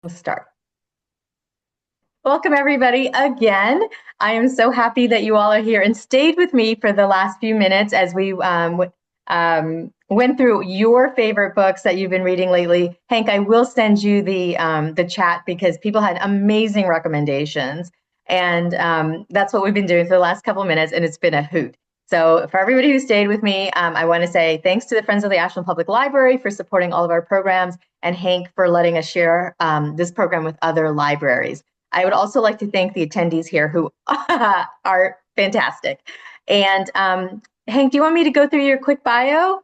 We'll start. Welcome, everybody, again. I am so happy that you all are here and stayed with me for the last few minutes as we went through your favorite books that you've been reading lately. Hank, I will send you the chat because people had amazing recommendations. And that's what we've been doing for the last couple of minutes, and it's been a hoot. So for everybody who stayed with me, I want to say thanks to the Friends of the Ashland Public Library for supporting all of our programs, and Hank for letting us share this program with other libraries. I would also like to thank the attendees here who are fantastic. And Hank, do you want me to go through your quick bio?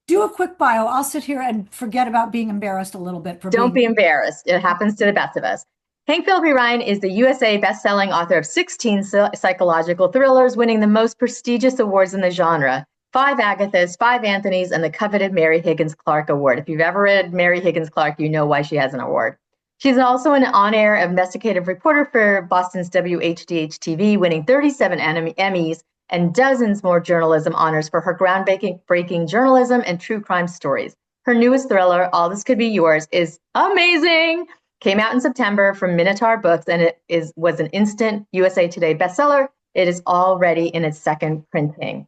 Do a quick bio. I'll sit here and forget about being embarrassed a little bit for Don't being. be embarrassed. It happens to the best of us. Hank Phillippi Ryan is the USA best-selling author of 16 psychological thrillers, winning the most prestigious awards in the genre. 5 Agathas, 5 Anthonys, and the coveted Mary Higgins Clark Award. If you've ever read Mary Higgins Clark, you know why she has an award. She's also an on-air investigative reporter for Boston's WHDH-TV, winning 37 Emmys and dozens more journalism honors for her groundbreaking journalism and true crime stories. Her newest thriller, All This Could Be Yours, is amazing. Came out in September from Minotaur Books, and it was an instant USA Today bestseller. It is already in its second printing.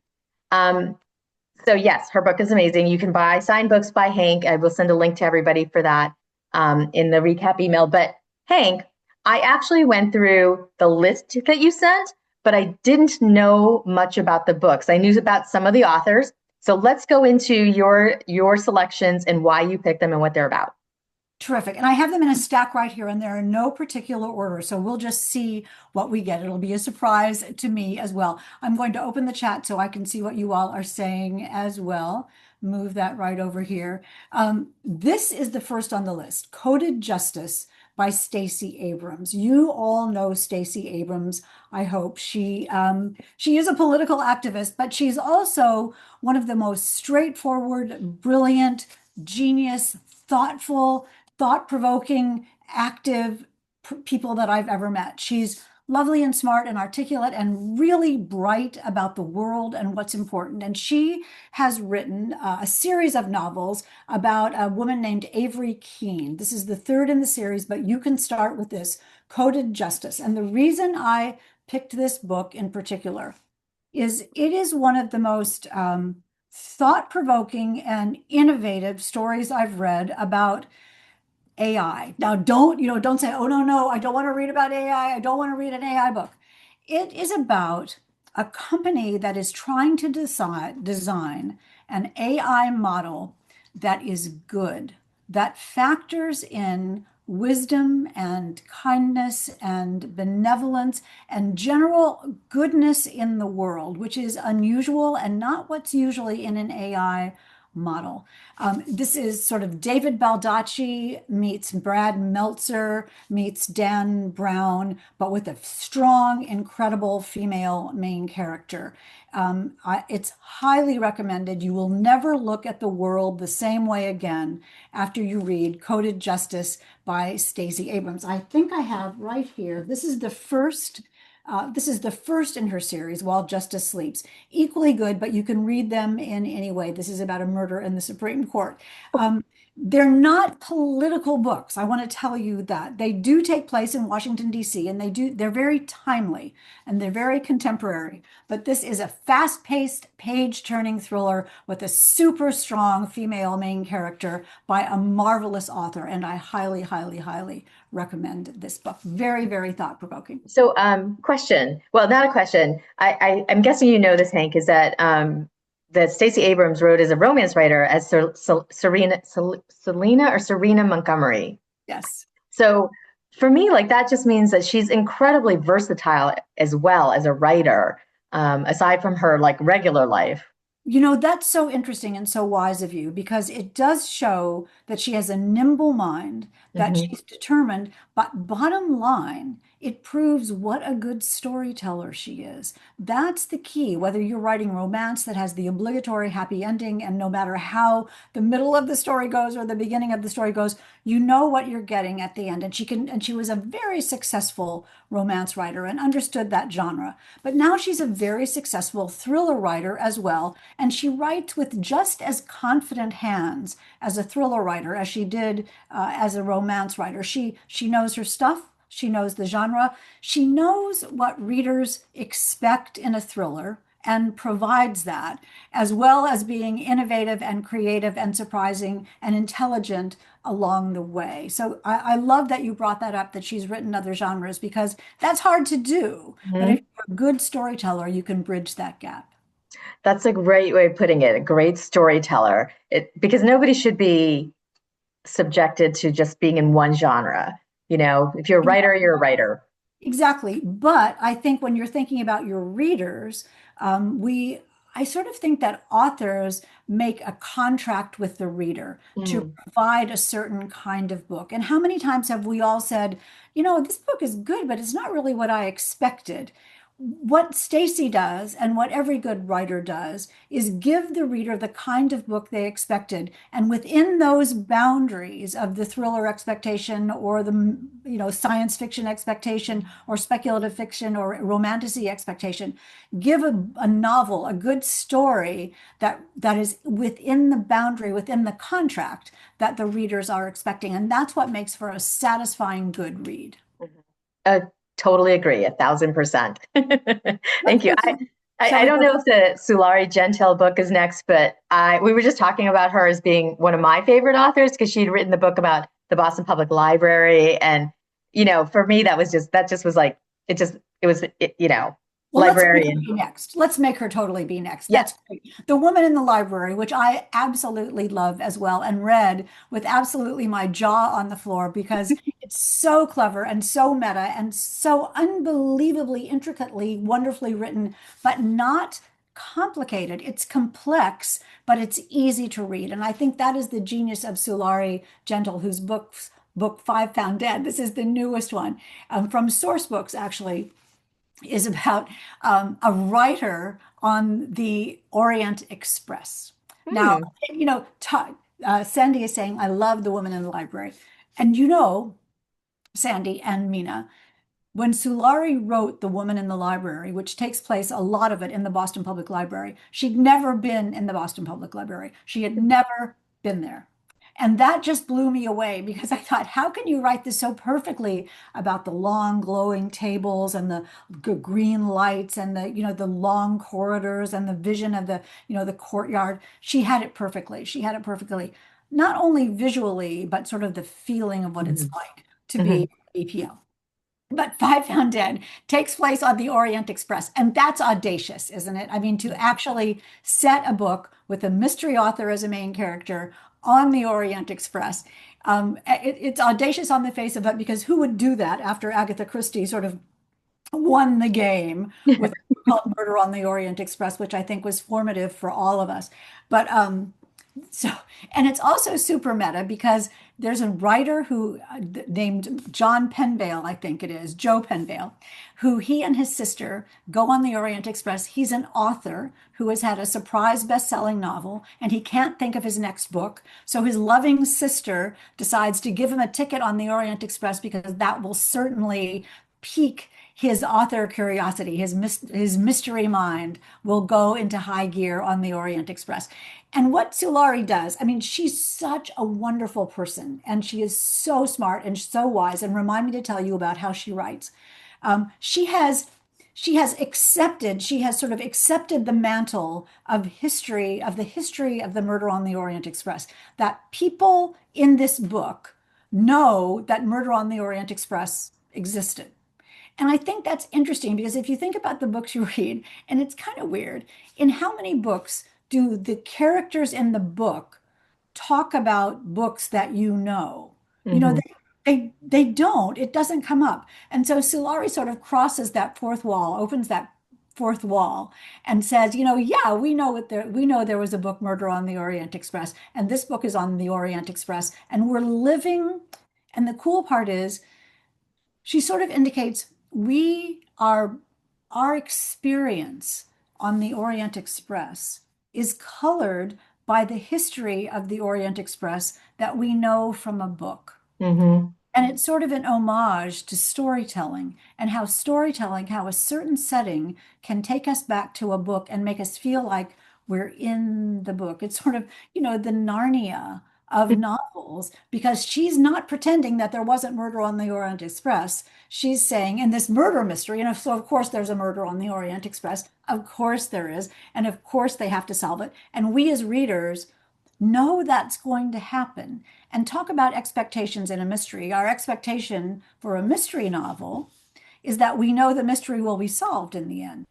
So yes, her book is amazing. You can buy signed books by Hank. I will send a link to everybody for that in the recap email. But Hank, I actually went through the list that you sent, but I didn't know much about the books. I knew about some of the authors. So let's go into your selections and why you picked them and what they're about. Terrific. And I have them in a stack right here, and they're in no particular order. So we'll just see what we get. It'll be a surprise to me as well. I'm going to open the chat so I can see what you all are saying as well. Move that right over here. This is the first on the list, Coded Justice by Stacey Abrams. You all know Stacey Abrams, I hope. She is a political activist, but she's also one of the most straightforward, brilliant, genius, thoughtful, thought-provoking, active people that I've ever met. She's lovely and smart and articulate and really bright about the world and what's important. And she has written a series of novels about a woman named Avery Keene. This is the third in the series, but you can start with this, Coded Justice. And the reason I picked this book in particular is it is one of the most thought-provoking and innovative stories I've read about AI. Now, don't say, oh, no, I don't want to read about AI. I don't want to read an AI book. It is about a company that is trying to design an AI model that is good, that factors in wisdom and kindness and benevolence and general goodness in the world, which is unusual and not what's usually in an AI model. This is sort of David Baldacci meets Brad Meltzer meets Dan Brown, but with a strong, incredible female main character. It's highly recommended. You will never look at the world the same way again after you read Coded Justice by Stacey Abrams. I think I have right here. This is the first in her series, While Justice Sleeps. Equally good, but you can read them in any way. This is about a murder in the Supreme Court. They're not political books. I want to tell you that. They do take place in Washington, D.C., and they're very timely and they're very contemporary. But this is a fast-paced, page-turning thriller with a super strong female main character by a marvelous author. And I highly, highly, highly recommend this book. Very, very thought-provoking. So, question. Well, not a question. I'm guessing you know this, Hank, is that Stacey Abrams wrote as a romance writer as Serena Montgomery. Yes. So for me, like that just means that she's incredibly versatile as well as a writer, aside from her like regular life. That's so interesting and so wise of you because it does show that she has a nimble mind, that Mhm. she's determined, but bottom line, it proves what a good storyteller she is. That's the key, whether you're writing romance that has the obligatory happy ending, and no matter how the middle of the story goes or the beginning of the story goes, you know what you're getting at the end. And she was a very successful romance writer and understood that genre. But now she's a very successful thriller writer as well. And she writes with just as confident hands as a thriller writer as she did as a romance writer. She knows her stuff. She knows the genre. She knows what readers expect in a thriller and provides that, as well as being innovative and creative and surprising and intelligent along the way. So I love that you brought that up, that she's written other genres, because that's hard to do. But if Mhm. you're a good storyteller, you can bridge that gap. That's a great way of putting it. A great storyteller. Because nobody should be subjected to just being in one genre. If you're a writer, you're a writer. Exactly. But I think when you're thinking about your readers, I sort of think that authors make a contract with the reader to Mm. provide a certain kind of book. And how many times have we all said, this book is good, but it's not really what I expected. What Stacy does and what every good writer does is give the reader the kind of book they expected. And within those boundaries of the thriller expectation or the, science fiction expectation or speculative fiction or romantasy expectation, give a novel, a good story that is within the boundary, within the contract that the readers are expecting. And that's what makes for a satisfying good read. Mhm. I totally agree, 1,000%. Let's Thank you. go I, to, I, shall I we don't go? know if the Sulari Gentile book is next, but we were just talking about her as being one of my favorite authors because she'd written the book about the Boston Public Library. And, for me, that just was like, it was, Well, let's make her librarian. be next. Let's make her totally be next. Yeah. That's great. The Woman in the Library, which I absolutely love as well and read with absolutely my jaw on the floor because it's so clever and so meta and so unbelievably intricately, wonderfully written, but not complicated. It's complex, but it's easy to read. And I think that is the genius of Sulari Gentle, whose book Five Found Dead. This is the newest one from Source Books, actually is about a writer on the Orient Express. Now, Hmm. Sandy is saying, I love The Woman in the Library. And Sandy and Mina, when Sulari wrote The Woman in the Library, which takes place a lot of it in the Boston Public Library, she'd never been in the Boston Public Library. She had never been there. And that just blew me away because I thought, how can you write this so perfectly about the long glowing tables and the green lights and the long corridors and the vision of the courtyard? She had it perfectly. She had it perfectly, not only visually, but sort of the feeling of what it's Mhm. like to be Mhm. BPL. But Five Found Dead takes place on the Orient Express. And that's audacious, isn't it? I mean, to actually set a book with a mystery author as a main character on the Orient Express. It's audacious on the face of it because who would do that after Agatha Christie sort of won the game with a book called Murder on the Orient Express, which I think was formative for all of us. But so, and it's also super meta because there's a writer who named John Penvale, I think it is, Joe Penvale, who he and his sister go on the Orient Express. He's an author who has had a surprise best-selling novel and he can't think of his next book. So his loving sister decides to give him a ticket on the Orient Express because that will certainly pique his author curiosity, his mystery mind will go into high gear on the Orient Express. And what Sulari does, I mean, she's such a wonderful person and she is so smart and so wise. And remind me to tell you about how she writes. Um, she has she has sort of accepted the mantle of the history of the Murder on the Orient Express, that people in this book know that Murder on the Orient Express existed. And I think that's interesting because if you think about the books you read, and it's kind of weird, in how many books do the characters in the book talk about books that you know? You know, Mhm. they don't. It doesn't come up. And so Sulari sort of crosses that fourth wall, opens that fourth wall, and says, yeah, we know there was a book, Murder on the Orient Express, and this book is on the Orient Express, and we're living. And the cool part is she sort of indicates we are our experience on the Orient Express is colored by the history of the Orient Express that we know from a book. Mhm. And it's sort of an homage to storytelling and how a certain setting can take us back to a book and make us feel like we're in the book. It's sort of, the Narnia of novels, because she's not pretending that there wasn't murder on the Orient Express. She's saying in this murder mystery, and so of course there's a murder on the Orient Express. Of course there is. And of course they have to solve it. And we as readers know that's going to happen. And talk about expectations in a mystery. Our expectation for a mystery novel is that we know the mystery will be solved in the end.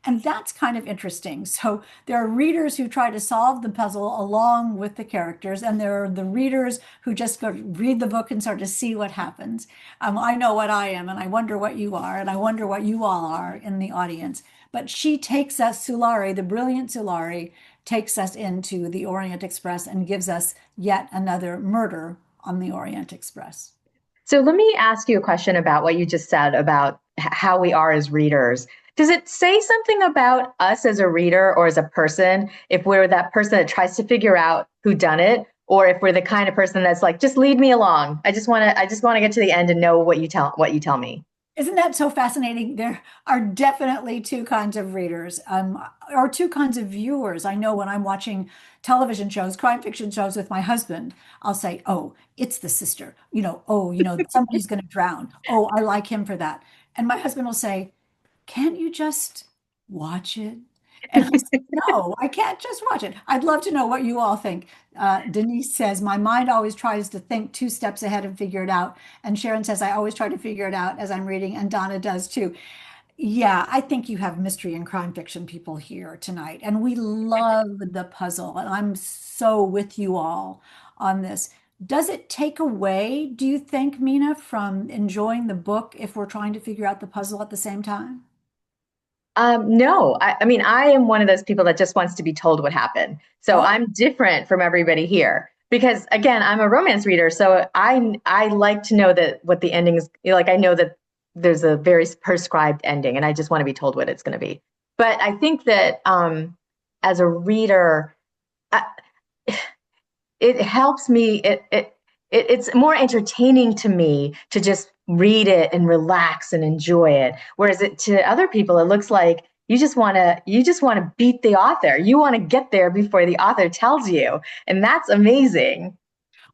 And that's kind of interesting. So there are readers who try to solve the puzzle along with the characters, and there are the readers who just go read the book and sort of see what happens. I know what I am, and I wonder what you are, and I wonder what you all are in the audience. But she takes us, Sulari, the brilliant Sulari, takes us into the Orient Express and gives us yet another murder on the Orient Express. So let me ask you a question about what you just said about how we are as readers. Does it say something about us as a reader or as a person if we're that person that tries to figure out who done it, or if we're the kind of person that's like, just lead me along. I just want to get to the end and know what you tell me. Isn't that so fascinating? There are definitely two kinds of readers, or two kinds of viewers. I know when I'm watching television shows, crime fiction shows with my husband, I'll say, "Oh, it's the sister." "Oh, somebody's going to drown. Oh, I like him for that." And my husband will say, "Can't you just watch it?" And I said, "No, I can't just watch it. I'd love to know what you all think." Denise says, "My mind always tries to think two steps ahead and figure it out." And Sharon says, "I always try to figure it out as I'm reading." And Donna does too. Yeah, I think you have mystery and crime fiction people here tonight. And we love the puzzle. And I'm so with you all on this. Does it take away, do you think, Mina, from enjoying the book if we're trying to figure out the puzzle at the same time? No, I mean, I am one of those people that just wants to be told what happened. So Oh, I'm different from everybody here because, again, I'm a romance reader. So I like to know that what the ending is. Like I know that there's a very prescribed ending, and I just want to be told what it's going to be. But I think that as a reader, I, it helps me. It's more entertaining to me to just read it and relax and enjoy it. Whereas to other people, it looks like you just want to beat the author. You want to get there before the author tells you, and that's amazing.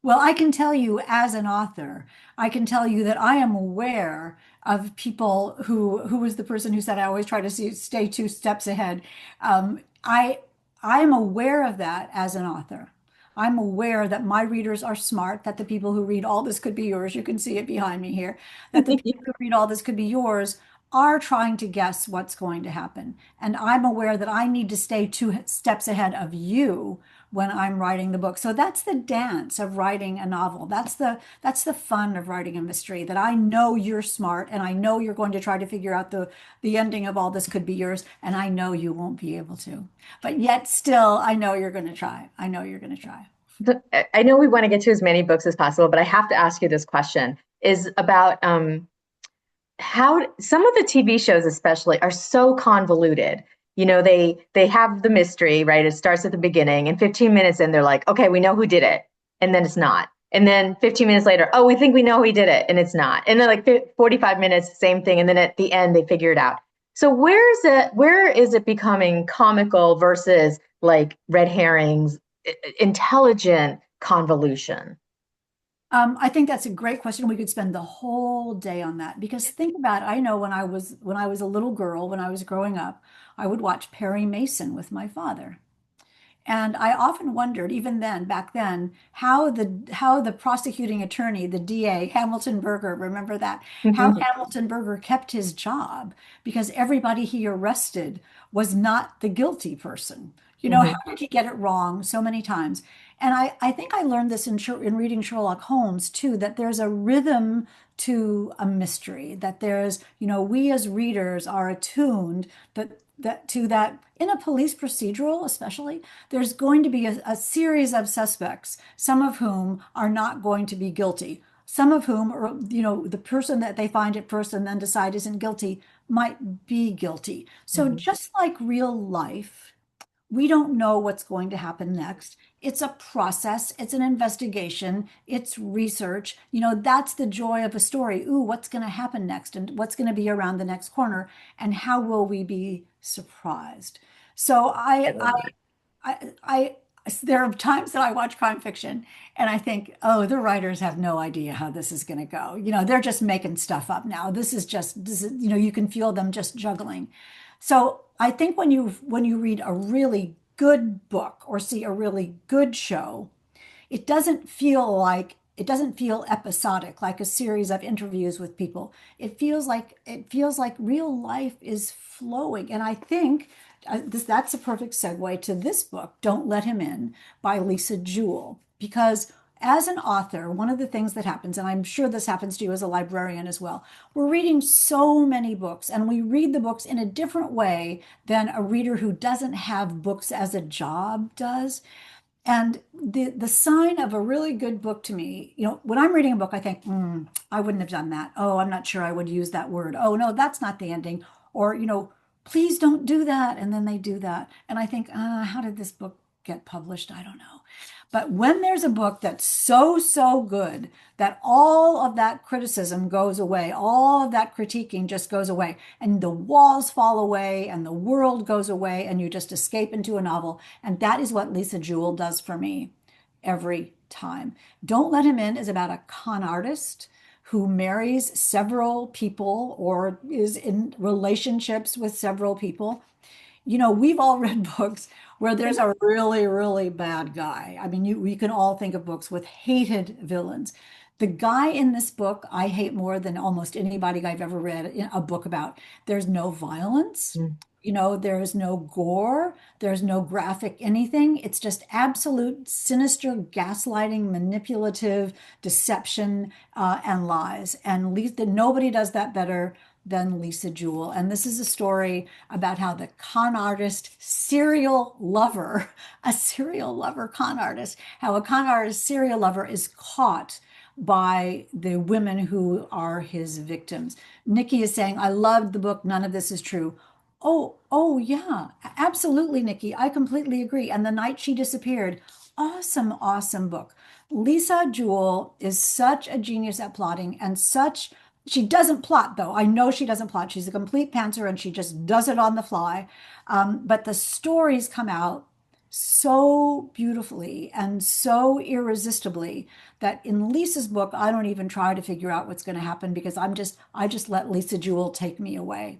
well, I can tell you as an author, I can tell you that I am aware of people who was the person who said I always try to stay two steps ahead. I am aware of that as an author. I'm aware that my readers are smart, that the people who read All This Could Be Yours, you can see it behind me here, that the people who read All This Could Be Yours are trying to guess what's going to happen. And I'm aware that I need to stay two steps ahead of you when I'm writing the book. So that's the dance of writing a novel. That's the fun of writing a mystery, that I know you're smart and I know you're going to try to figure out the ending of All This Could Be Yours, and I know you won't be able to. But yet still I know you're going to try. I know you're going to try. I know we want to get to as many books as possible, but I have to ask you this question is about how some of the TV shows especially are so convoluted. They have the mystery, right? It starts at the beginning, and 15 minutes in, they're like, okay, we know who did it, and then it's not. And then 15 minutes later, oh, we think we know who did it, and it's not. And then like 45 minutes, same thing, and then at the end, they figure it out. So where is it becoming comical versus like red herrings, intelligent convolution? I think that's a great question. We could spend the whole day on that, because think about it. I know when I was a little girl, when I was growing up, I would watch Perry Mason with my father. And I often wondered, even then, back then, how the prosecuting attorney, the DA, Hamilton Berger, remember that? How Hamilton Berger kept his job, because everybody he arrested was not the guilty person. How did he get it wrong so many times? And I think I learned this in reading Sherlock Holmes too, that there's a rhythm to a mystery, that we as readers are attuned that in a police procedural, especially, there's going to be a series of suspects, some of whom are not going to be guilty, some of whom are, the person that they find at first and then decide isn't guilty might be guilty. So Mhm. just like real life, we don't know what's going to happen next. It's a process, it's an investigation, it's research. That's the joy of a story. Ooh, what's going to happen next? And what's going to be around the next corner? And how will we be surprised? So I I, love I that. I there are times that I watch crime fiction and I think, oh, the writers have no idea how this is going to go. They're just making stuff up now. This is, you can feel them just juggling. So I think when you read a really good book or see a really good show, it doesn't feel episodic like a series of interviews with people. It feels like real life is flowing. And I think that's a perfect segue to this book, Don't Let Him In by Lisa Jewell, because as an author, one of the things that happens, and I'm sure this happens to you as a librarian as well, we're reading so many books and we read the books in a different way than a reader who doesn't have books as a job does. And the sign of a really good book to me, when I'm reading a book, I think, I wouldn't have done that. Oh, I'm not sure I would use that word. Oh, no, that's not the ending. Or, please don't do that. And then they do that. And I think, how did this book get published? I don't know. But when there's a book that's so, so good that all of that criticism goes away, all of that critiquing just goes away, and the walls fall away, and the world goes away, and you just escape into a novel. And that is what Lisa Jewell does for me every time. Don't Let Him In is about a con artist who marries several people or is in relationships with several people. We've all read books where there's a really, really bad guy. I mean, we can all think of books with hated villains. The guy in this book, I hate more than almost anybody I've ever read a book about. There's no violence. Mm. There's no gore. There's no graphic anything. It's just absolute sinister gaslighting, manipulative deception, and lies. And nobody does that better than Lisa Jewell. And this is a story about how the con artist, serial lover, a serial lover con artist, how a con artist serial lover is caught by the women who are his victims. Nikki is saying, I loved the book. None of this is true. Oh, yeah, absolutely, Nikki. I completely agree. And The Night She Disappeared, awesome, awesome book. Lisa Jewell is such a genius at plotting and she doesn't plot though. I know she doesn't plot. She's a complete pantser and she just does it on the fly. But the stories come out so beautifully and so irresistibly that in Lisa's book, I don't even try to figure out what's going to happen because I just let Lisa Jewell take me away.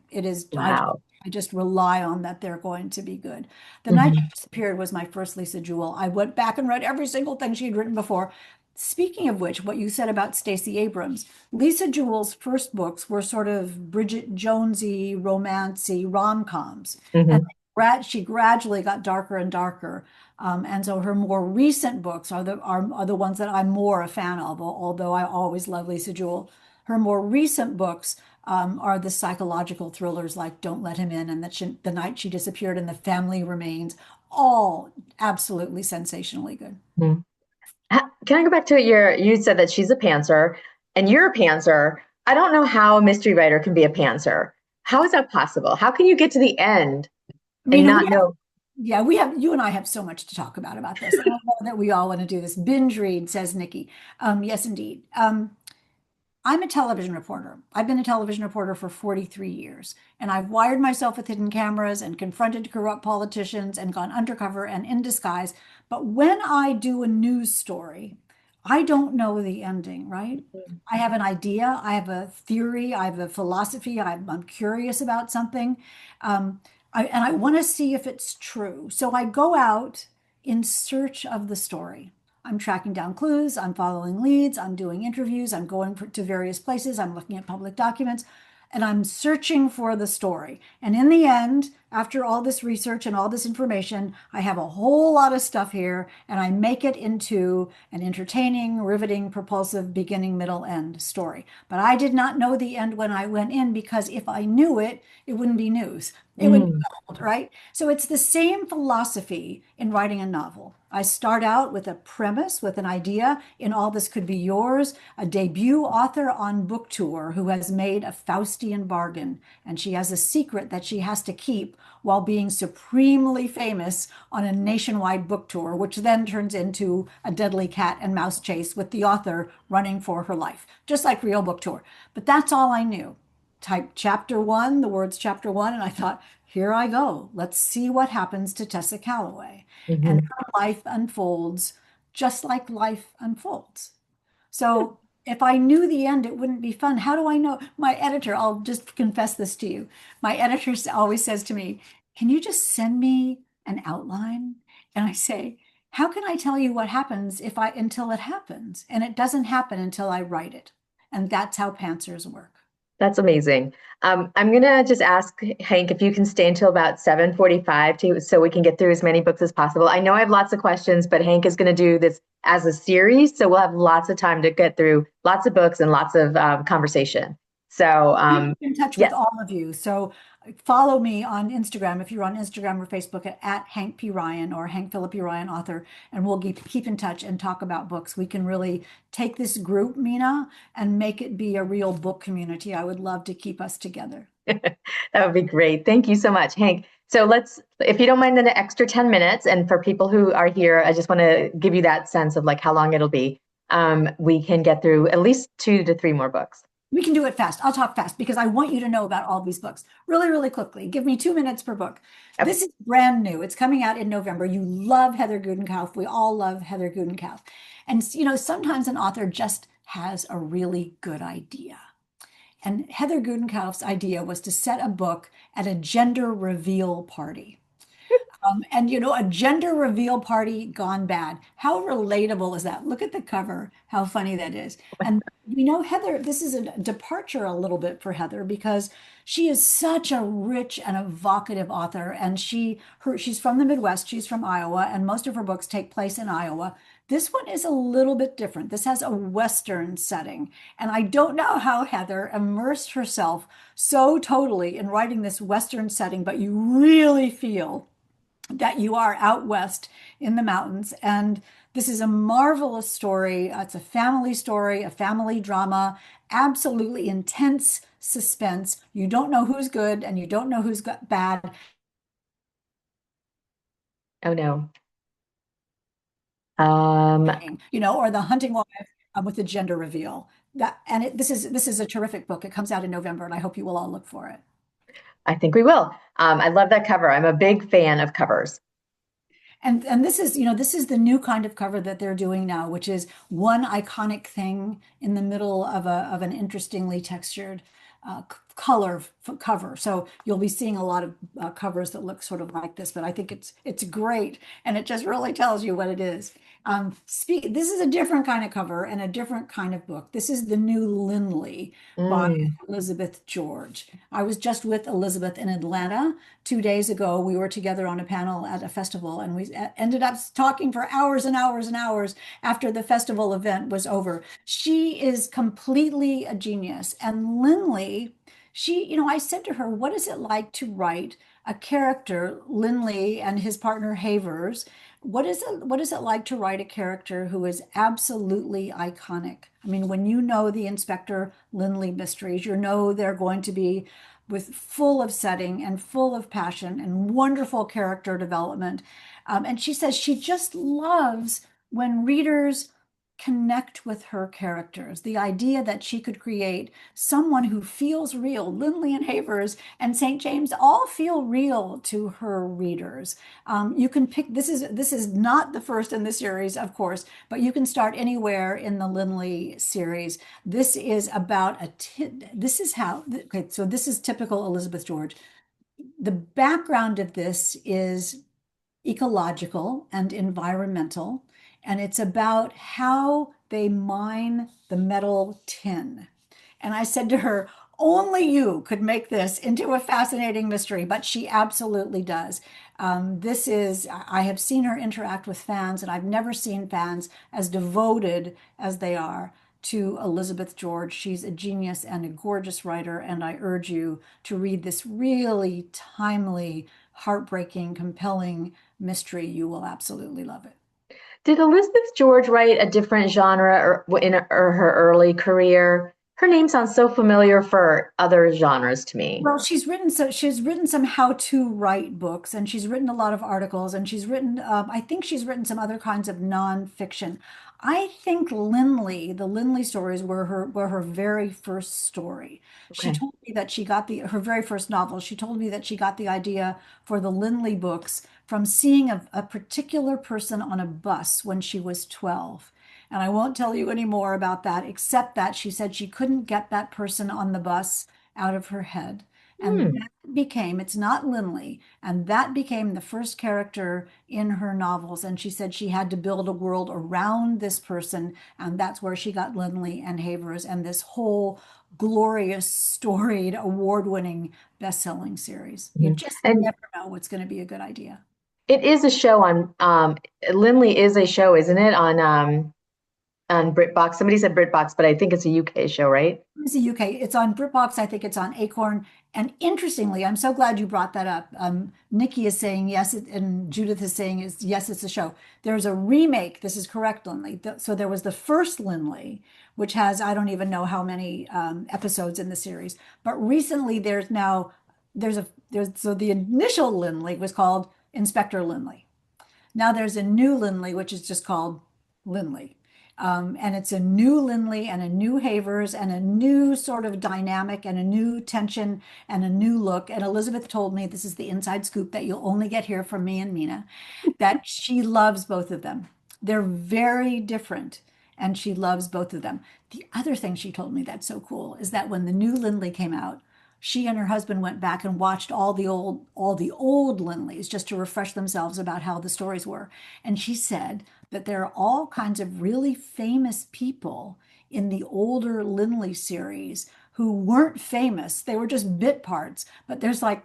Wow. I just rely on that they're going to be good. The Night She Mhm. Disappeared was my first Lisa Jewell. I went back and read every single thing she had written before. Speaking of which, what you said about Stacey Abrams, Lisa Jewell's first books were sort of Bridget Jonesy, romancy, rom-coms. And Mhm. she gradually got darker and darker. And so her more recent books are the ones that I'm more a fan of, although I always love Lisa Jewell. Her more recent books are the psychological thrillers like Don't Let Him In and The Night She Disappeared and The Family Remains, all absolutely sensationally good. Mhm. Can I go back to you said that she's a pantser and you're a pantser. I don't know how a mystery writer can be a pantser. How is that possible? How can you get to the end and Mina, not know? you and I have so much to talk about this. I don't know that we all want to do this. Binge read, says Nikki. Yes, indeed. I'm a television reporter. I've been a television reporter for 43 years, and I've wired myself with hidden cameras and confronted corrupt politicians and gone undercover and in disguise. But when I do a news story, I don't know the ending, right? I have an idea, I have a theory, I have a philosophy, I'm curious about something, and I want to see if it's true. So I go out in search of the story. I'm tracking down clues, I'm following leads, I'm doing interviews, I'm going to various places, I'm looking at public documents, and I'm searching for the story. And in the end, after all this research and all this information, I have a whole lot of stuff here, and I make it into an entertaining, riveting, propulsive beginning, middle, end story. But I did not know the end when I went in because if I knew it, it wouldn't be news. It would be Mm. gold, right? So it's the same philosophy in writing a novel. I start out with a premise, with an idea, in All This Could Be Yours, a debut author on book tour who has made a Faustian bargain, and she has a secret that she has to keep while being supremely famous on a nationwide book tour, which then turns into a deadly cat and mouse chase with the author running for her life, just like real book tour. But that's all I knew. Type chapter one, the words chapter one, and I thought, here I go. Let's see what happens to Tessa Calloway. And Mhm. her life unfolds just like life unfolds. So if I knew the end, it wouldn't be fun. How do I know? My editor, I'll just confess this to you. My editor always says to me, can you just send me an outline? And I say, how can I tell you what happens until it happens? And it doesn't happen until I write it. And that's how pantsers work. That's amazing. I'm gonna just ask Hank if you can stay until about 7:45 so we can get through as many books as possible. I know I have lots of questions, but Hank is gonna do this as a series, so we'll have lots of time to get through lots of books and lots of conversation. So Keep in touch with yes, all of you. So follow me on Instagram if you're on Instagram or Facebook at Hank P. Ryan or Hank Phillippi Ryan author, and we'll keep in touch and talk about books. We can really take this group, Mina, and make it be a real book community. I would love to keep us together. that would be great. Thank you so much, Hank. So if you don't mind, then an extra 10 minutes. And for people who are here, I just want to give you that sense of like how long it'll be. We can get through at least 2 to 3 more books. We can do it fast. I'll talk fast because I want you to know about all these books really, really quickly. Give me 2 minutes per book. Okay. This is brand new. It's coming out in November. You love Heather Gudenkauf. We all love Heather Gudenkauf. And, sometimes an author just has a really good idea. And Heather Gudenkauf's idea was to set a book at a gender reveal party. And a gender reveal party gone bad. How relatable is that? Look at the cover, how funny that is. And Heather, this is a departure a little bit for Heather because she is such a rich and evocative author. And she's from the Midwest, she's from Iowa, and most of her books take place in Iowa. This one is a little bit different. This has a Western setting. And I don't know how Heather immersed herself so totally in writing this Western setting, but you really feel that you are out west in the mountains. And this is a marvelous story. It's a family story, a family drama, absolutely intense suspense. You don't know who's good and you don't know who's bad. Oh no. Um, Or the hunting wife with the gender reveal. This is a terrific book. It comes out in November, and I hope you will all look for it. I think we will. I love that cover. I'm a big fan of covers. And this is the new kind of cover that they're doing now, which is one iconic thing in the middle of an interestingly textured color cover. So you'll be seeing a lot of covers that look sort of like this, but I think it's great, and it just really tells you what it is. This is a different kind of cover and a different kind of book. This is the new Linley by Mm. Elizabeth George. I was just with Elizabeth in Atlanta 2 days ago. We were together on a panel at a festival, and we ended up talking for hours and hours and hours after the festival event was over. She is completely a genius. And Linley, I said to her, what is it like to write a character, Linley and his partner Havers? What is it like to write a character who is absolutely iconic? I mean, when you know the Inspector Linley mysteries, you know they're going to be full of setting and full of passion and wonderful character development. And she says she just loves when readers connect with her characters. The idea that she could create someone who feels real. Linley and Havers and St. James all feel real to her readers. You can pick. This is not the first in the series, of course, but you can start anywhere in the Linley series. This is about this is how. Okay, so this is typical Elizabeth George. The background of this is ecological and environmental, and it's about how they mine the metal tin. And I said to her, only you could make this into a fascinating mystery, but she absolutely does. I have seen her interact with fans, and I've never seen fans as devoted as they are to Elizabeth George. She's a genius and a gorgeous writer, and I urge you to read this really timely, heartbreaking, compelling mystery. You will absolutely love it. Did Elizabeth George write a different genre or her early career? Her name sounds so familiar for other genres to me. Well, she's written some how-to write books, and she's written a lot of articles, and I think she's written some other kinds of nonfiction. I think Lindley, the Lindley stories were her very first story. She Okay. told me that she got her very first novel. She told me that she got the idea for the Lindley books from seeing a particular person on a bus when she was 12. And I won't tell you any more about that, except that she said she couldn't get that person on the bus out of her head. And Hmm. that became, it's not Lindley, and that became the first character in her novels. And she said she had to build a world around this person. And that's where she got Lindley and Havers and this whole glorious, storied, award-winning best-selling series. You Mhm. just And never know what's going to be a good idea. it is a show on Lindley is a show, isn't it? On BritBox. Somebody said BritBox, but I think it's a UK show, right? It's a UK. It's on BritBox. I think it's on Acorn. And interestingly, I'm so glad you brought that up. Nikki is saying yes, and Judith is saying is yes, it's a show. There's a remake. This is correct, Lindley. So there was the first Lindley, which has I don't even know how many episodes in the series. But recently, there's so the initial Lindley was called Inspector Lindley. Now there's a new Lindley, which is just called Lindley. And it's a new Lindley and a new Havers and a new sort of dynamic and a new tension and a new look. And Elizabeth told me this is the inside scoop that you'll only get here from me and Mina, that she loves both of them. They're very different and she loves both of them. The other thing she told me that's so cool is that when the new Lindley came out, she and her husband went back and watched all the old Lindleys just to refresh themselves about how the stories were. And she said that there are all kinds of really famous people in the older Lindley series who weren't famous. They were just bit parts, but there's like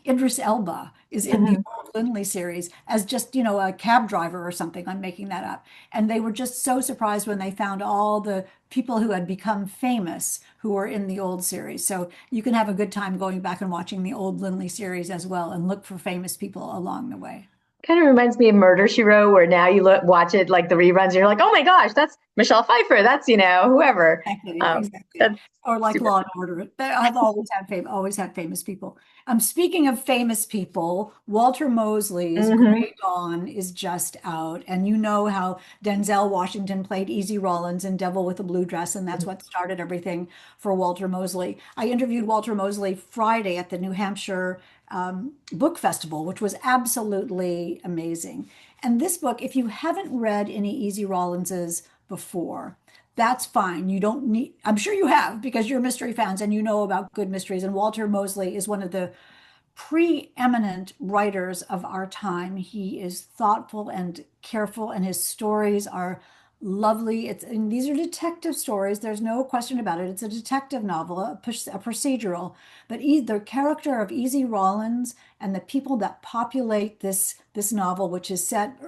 Idris Elba is in the Mhm. old Lindley series as just, a cab driver or something. I'm making that up. And they were just so surprised when they found all the people who had become famous who were in the old series. So you can have a good time going back and watching the old Lindley series as well and look for famous people along the way. Kind of reminds me of Murder, She Wrote, where now you watch it like the reruns, and you're like, oh my gosh, that's Michelle Pfeiffer. That's, whoever. Exactly, yeah, exactly. That's Or like super Law and fun. Order. I've always had famous people. Speaking of famous people, Walter Mosley's Hmm. Grey Dawn is just out, and you know how Denzel Washington played Easy Rollins in Devil with a Blue Dress, and that's what started everything for Walter Mosley. I interviewed Walter Mosley Friday at the New Hampshire Book Festival, which was absolutely amazing. And this book, if you haven't read any Easy Rollinses before, that's fine. You don't need, I'm sure you have because you're mystery fans and you know about good mysteries. And Walter Mosley is one of the preeminent writers of our time. He is thoughtful and careful, and his stories are lovely. And these are detective stories. There's no question about it. It's a detective novel, a procedural. But the character of Easy Rollins and the people that populate this novel, which is set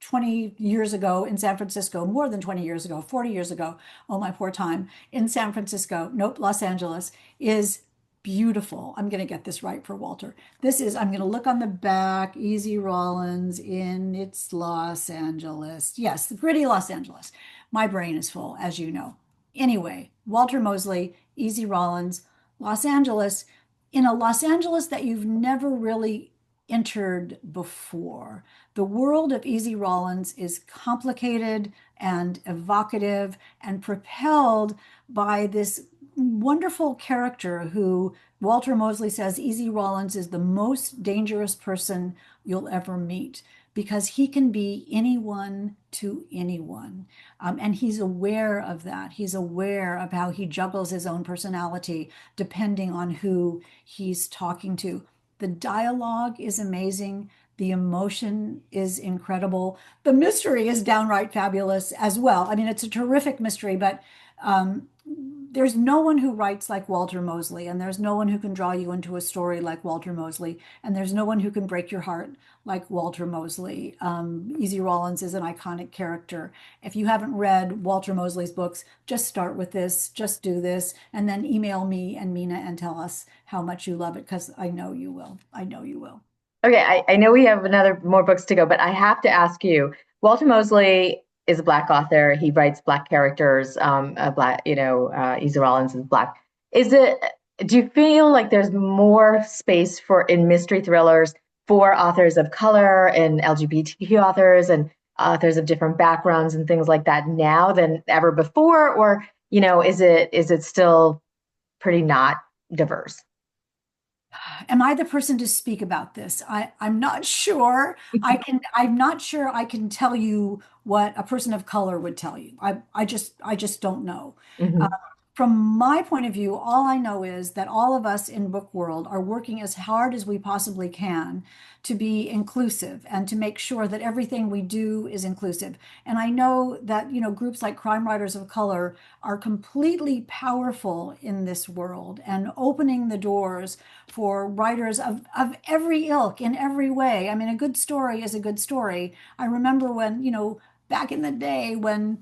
20 years ago in San Francisco, more than 20 years ago, 40 years ago, oh my poor time, in San Francisco, nope, Los Angeles, is beautiful. I'm going to get this right for Walter. I'm going to look on the back, Easy Rollins in its Los Angeles. Yes, the pretty Los Angeles. My brain is full, as you know. Anyway, Walter Mosley, Easy Rollins, Los Angeles, in a Los Angeles that you've never really entered before. The world of Easy Rollins is complicated and evocative and propelled by this wonderful character who Walter Mosley says Easy Rollins is the most dangerous person you'll ever meet because he can be anyone to anyone. And he's aware of that. He's aware of how he juggles his own personality depending on who he's talking to. The dialogue is amazing. The emotion is incredible. The mystery is downright fabulous as well. I mean, it's a terrific mystery, but there's no one who writes like Walter Mosley, and there's no one who can draw you into a story like Walter Mosley, and there's no one who can break your heart like Walter Mosley. Easy Rollins is an iconic character. If you haven't read Walter Mosley's books, just start with this, just do this, and then email me and Mina and tell us how much you love it, because I know you will. I know you will. Okay, I know we have another more books to go, but I have to ask you, Walter Mosley is a Black author. He writes Black characters. Easy Rollins is Black. Is it, do you feel like there's more space in mystery thrillers for authors of color and LGBTQ authors? And authors of different backgrounds and things like that now than ever before, or is it still pretty not diverse? Am I the person to speak about this? I'm not sure. I'm not sure I can tell you what a person of color would tell you. I just don't know. Uh, Hmm. from my point of view, all I know is that all of us in book world are working as hard as we possibly can to be inclusive and to make sure that everything we do is inclusive. And I know that, groups like Crime Writers of Color are completely powerful in this world and opening the doors for writers of every ilk in every way. I mean, a good story is a good story. I remember when, back in the day when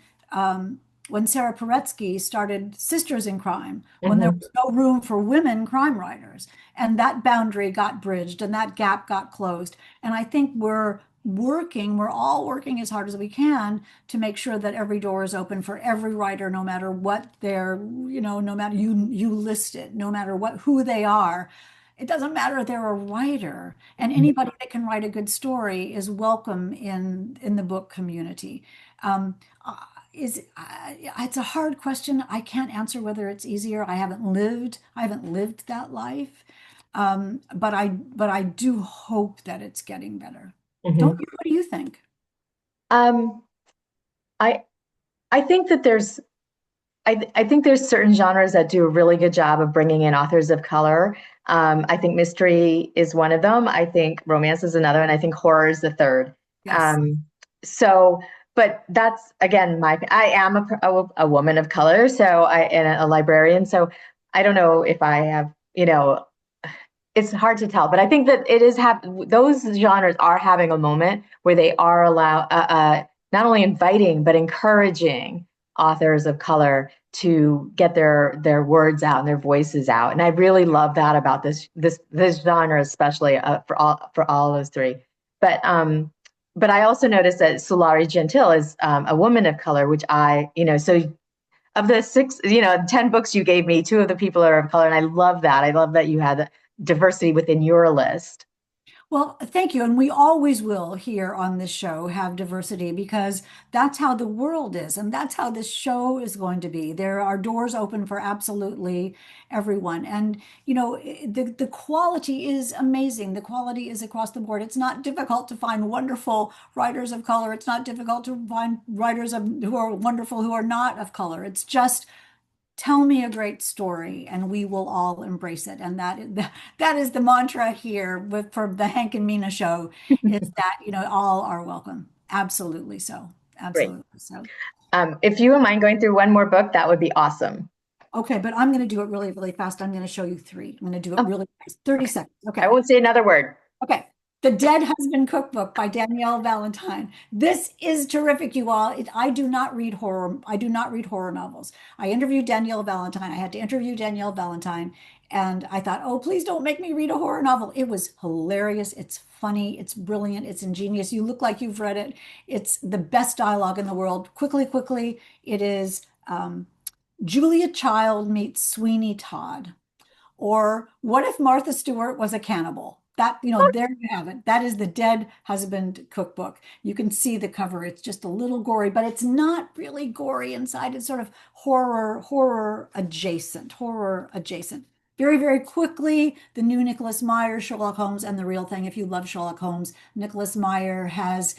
Sarah Paretsky started Sisters in Crime, when there Hmm. was no room for women crime writers, and that boundary got bridged and that gap got closed. And I think we're all working as hard as we can to make sure that every door is open for every writer, no matter what no matter you list it, no matter who they are. It doesn't matter if they're a writer, and anybody that can write a good story is welcome in the book community. Um, uh, it's a hard question. I can't answer whether it's easier. I haven't lived that life. But I do hope that it's getting better. Don't Hmm. you? What do you think? Um, I I think that I think there's certain genres that do a really good job of bringing in authors of color. I think mystery is one of them. I think romance is another, and I think horror is the third. Yes. Um, so, but that's again I am a woman of color, so I and a librarian. So I don't know if I have, it's hard to tell, but I think that it is those genres are having a moment where they are not only inviting but encouraging authors of color to get their words out and their voices out, and I really love that about this genre, especially for all of those three. But but I also noticed that Sulari Gentile is a woman of color, which so of the 10 books you gave me, two of the people are of color, and I love that. I love that you had diversity within your list. Well, thank you. And we always will here on this show have diversity because that's how the world is. And that's how this show is going to be. There are doors open for absolutely everyone. And, the quality is amazing. The quality is across the board. It's not difficult to find wonderful writers of color. It's not difficult to find who are wonderful who are not of color. It's just tell me a great story and we will all embrace it. And that is the mantra here for the Hank and Mina show is that, all are welcome. Absolutely so. Great. Absolutely so. If you wouldn't mind going through one more book, that would be awesome. Okay, but I'm going to do it really, really fast. I'm going to show you three. I'm going to do it Oh, really fast. 30 okay. seconds. I Okay. won't say another word. Okay. The Dead Husband Cookbook by Danielle Valentine. This is terrific, you all. I do not read horror. I do not read horror novels. I interviewed Danielle Valentine. I had to interview Danielle Valentine, and I thought, oh, please don't make me read a horror novel. It was hilarious. It's funny. It's brilliant. It's ingenious. You look like you've read it. It's the best dialogue in the world. Quickly, quickly. It is Julia Child meets Sweeney Todd. Or what if Martha Stewart was a cannibal? There you have it. That is the Dead Husband Cookbook. You can see the cover. It's just a little gory, but it's not really gory inside. It's sort of horror adjacent, horror adjacent. Very, very quickly, the new Nicholas Meyer, Sherlock Holmes, and the real thing. If you love Sherlock Holmes, Nicholas Meyer has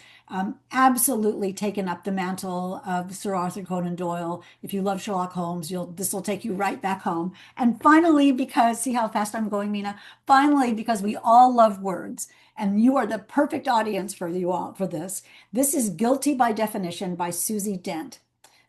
absolutely taken up the mantle of Sir Arthur Conan Doyle. If you love Sherlock Holmes, this will take you right back home. And finally, because see how fast I'm going, Mina. Finally, because we all love words, and you are the perfect audience for you all for this. This is Guilty by Definition by Susie Dent.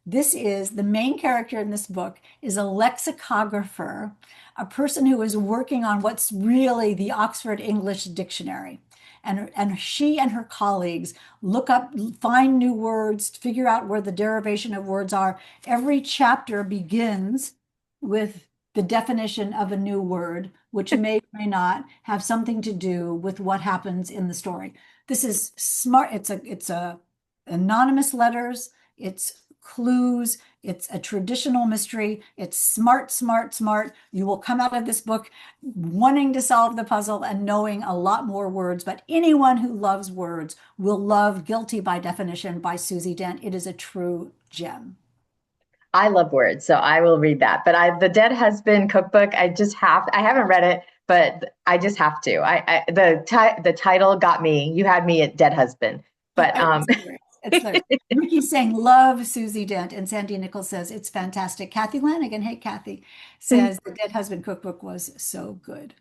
This is the main character in this book is a lexicographer, a person who is working on what's really the Oxford English Dictionary. And she and her colleagues look up, find new words, figure out where the derivation of words are. Every chapter begins with the definition of a new word, which may or may not have something to do with what happens in the story. This is smart. It's a anonymous letters. It's clues. It's a traditional mystery. It's smart, smart, smart. You will come out of this book wanting to solve the puzzle and knowing a lot more words. But anyone who loves words will love Guilty by Definition by Susie Dent. It is a true gem. I love words, so I will read that. But the Dead Husband cookbook, I haven't read it, but I just have to. The title got me. You had me at Dead Husband. But It's there. Ricky's saying, love Susie Dent. And Sandy Nichols says, it's fantastic. Kathy Lanigan, hey, Kathy, says the Dead Husband cookbook was so good.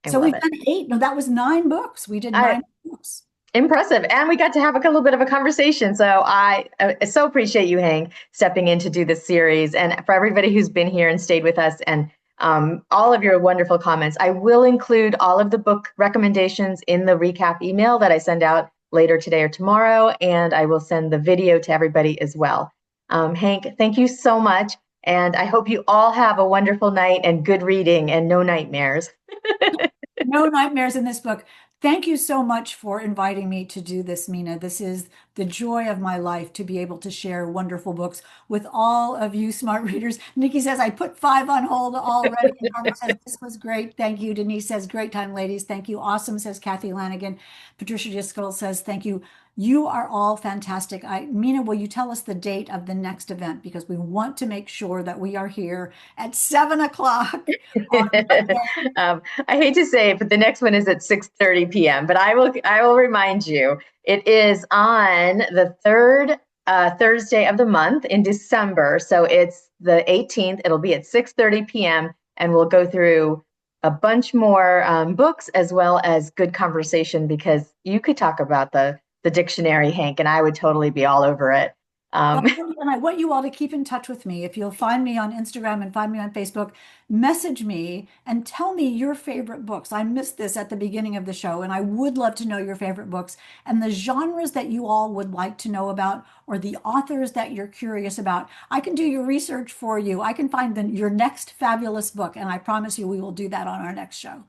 So we've done 8. No, that was 9 books. We did 9 books. Impressive. And we got to have a little bit of a conversation. So I so appreciate you, Hank, stepping in to do this series. And for everybody who's been here and stayed with us and all of your wonderful comments, I will include all of the book recommendations in the recap email that I send out later today or tomorrow. And I will send the video to everybody as well. Hank, thank you so much. And I hope you all have a wonderful night and good reading and no nightmares. No nightmares in this book. Thank you so much for inviting me to do this, Mina. This is the joy of my life to be able to share wonderful books with all of you smart readers. Nikki says, I put 5 on hold already. Norma says, this was great. Thank you. Denise says, great time, ladies. Thank you. Awesome, says Kathy Lanigan. Patricia Driscoll says, thank you. You are all fantastic. Mina, will you tell us the date of the next event? Because we want to make sure that we are here at 7 o'clock. I hate to say it, but the next one is at 6:30 p.m. But I will remind you, it is on the third Thursday of the month in December. So it's the 18th. It'll be at 6:30 p.m. and we'll go through a bunch more books as well as good conversation, because you could talk about the dictionary, Hank, and I would totally be all over it. And I want you all to keep in touch with me. If you'll find me on Instagram and find me on Facebook, message me and tell me your favorite books. I missed this at the beginning of the show, and I would love to know your favorite books and the genres that you all would like to know about, or the authors that you're curious about. I can do your research for you. I can find your next fabulous book, and I promise you we will do that on our next show.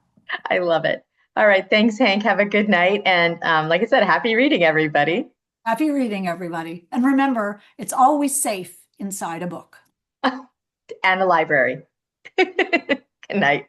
I love it. All right. Thanks, Hank. Have a good night. And like I said, happy reading, everybody. Happy reading, everybody. And remember, it's always safe inside a book. And the library. Good night.